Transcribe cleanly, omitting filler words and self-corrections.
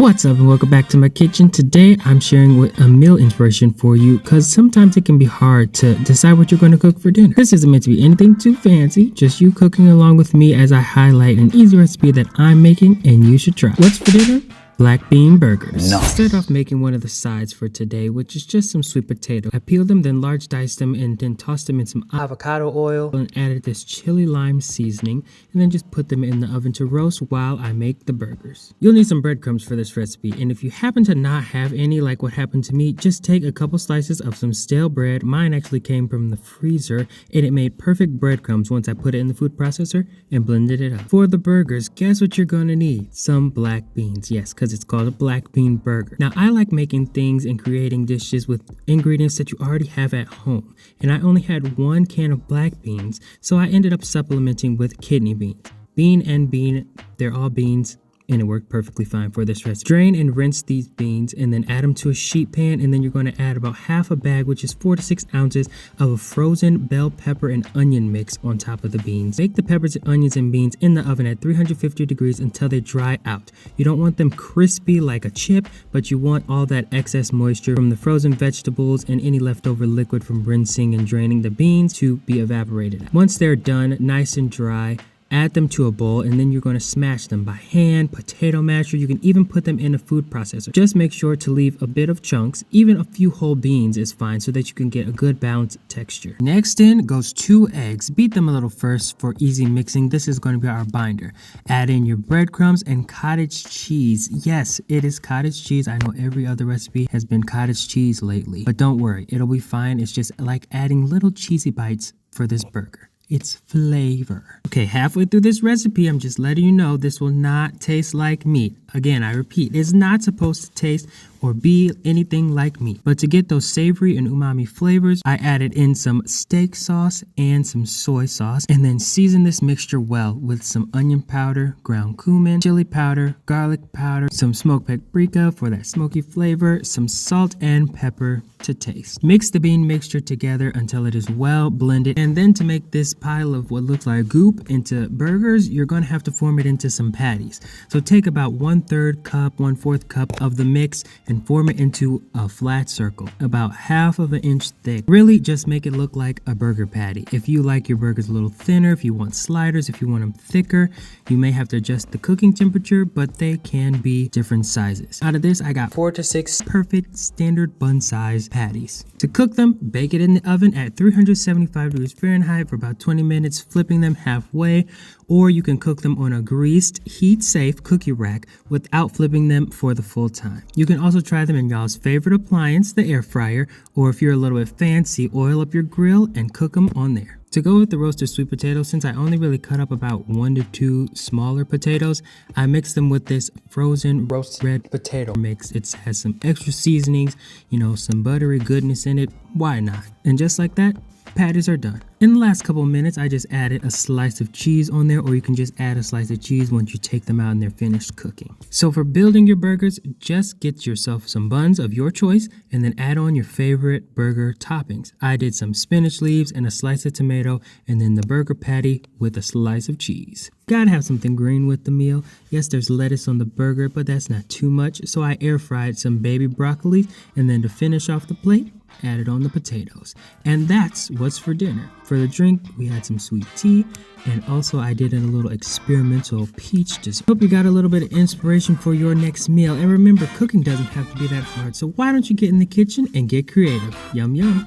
What's up and welcome back to my kitchen. Today I'm sharing a meal inspiration for you because sometimes it can be hard to decide what you're going to cook for dinner. This isn't meant to be anything too fancy, just you cooking along with me as I highlight an easy recipe that I'm making and you should try. What's for dinner? Black bean burgers. Nice. Start off making one of the sides for today, which is just some sweet potato. I peeled them, then large diced them, and then tossed them in some avocado oil and added this chili lime seasoning, and then just put them in the oven to roast while I make the burgers. You'll need some breadcrumbs for this recipe, and if you happen to not have any like what happened to me, just take a couple slices of some stale bread. Mine actually came from the freezer, and it made perfect breadcrumbs once I put it in the food processor and blended it up. For the burgers, guess what you're gonna need? Some black beans. Yes, because it's called a black bean burger. Now, I like making things and creating dishes with ingredients that you already have at home. And I only had 1 can of black beans, so I ended up supplementing with kidney beans. Bean and bean, they're all beans, and it worked perfectly fine for this recipe. Drain and rinse these beans and then add them to a sheet pan, and then you're going to add about half a bag, which is 4 to 6 ounces of a frozen bell pepper and onion mix on top of the beans. Bake the peppers and onions and beans in the oven at 350 degrees until they dry out. You don't want them crispy like a chip, but you want all that excess moisture from the frozen vegetables and any leftover liquid from rinsing and draining the beans to be evaporated. Once they're done, nice and dry, add them to a bowl, and then you're going to smash them by hand, potato masher. You can even put them in a food processor. Just make sure to leave a bit of chunks. Even a few whole beans is fine so that you can get a good balanced texture. Next in goes 2 eggs. Beat them a little first for easy mixing. This is going to be our binder. Add in your breadcrumbs and cottage cheese. Yes, it is cottage cheese. I know every other recipe has been cottage cheese lately, but don't worry, it'll be fine. It's just like adding little cheesy bites for this burger. It's flavor. Okay, halfway through this recipe, I'm just letting you know this will not taste like meat. Again, I repeat, it's not supposed to taste or be anything like meat. But to get those savory and umami flavors, I added in some steak sauce and some soy sauce, and then season this mixture well with some onion powder, ground cumin, chili powder, garlic powder, some smoked paprika for that smoky flavor, some salt and pepper to taste. Mix the bean mixture together until it is well blended, and then to make this pile of what looks like goop into burgers, you're going to have to form it into some patties. So take about 1/3 cup, 1/4 cup of the mix and form it into a flat circle, about 1/2 inch thick. Really just make it look like a burger patty. If you like your burgers a little thinner, if you want sliders, if you want them thicker, you may have to adjust the cooking temperature, but they can be different sizes. Out of this, I got 4 to 6 perfect standard bun size patties. To cook them, bake it in the oven at 375 degrees Fahrenheit for about 20 minutes, flipping them halfway, or you can cook them on a greased, heat-safe cookie rack without flipping them for the full time. You can also try them in y'all's favorite appliance, the air fryer, or if you're a little bit fancy, oil up your grill and cook them on there. To go with the roasted sweet potatoes, since I only really cut up about 1 to 2 smaller potatoes, I mixed them with this frozen roasted red potato mix. It has some extra seasonings, some buttery goodness in it. Why not? And just like that, patties are done. In the last couple of minutes, I just added a slice of cheese on there, or you can just add a slice of cheese once you take them out and they're finished cooking. So for building your burgers, just get yourself some buns of your choice and then add on your favorite burger toppings. I did some spinach leaves and a slice of tomato, and then the burger patty with a slice of cheese. Gotta have something green with the meal. Yes, there's lettuce on the burger, but that's not too much, so I air fried some baby broccoli, and then to finish off the plate, added on the potatoes. And that's what's for dinner. For the drink, we had some sweet tea, and also I did a little experimental peach dessert. Hope you got a little bit of inspiration for your next meal. And remember, cooking doesn't have to be that hard, so why don't you get in the kitchen and get creative? Yum yum.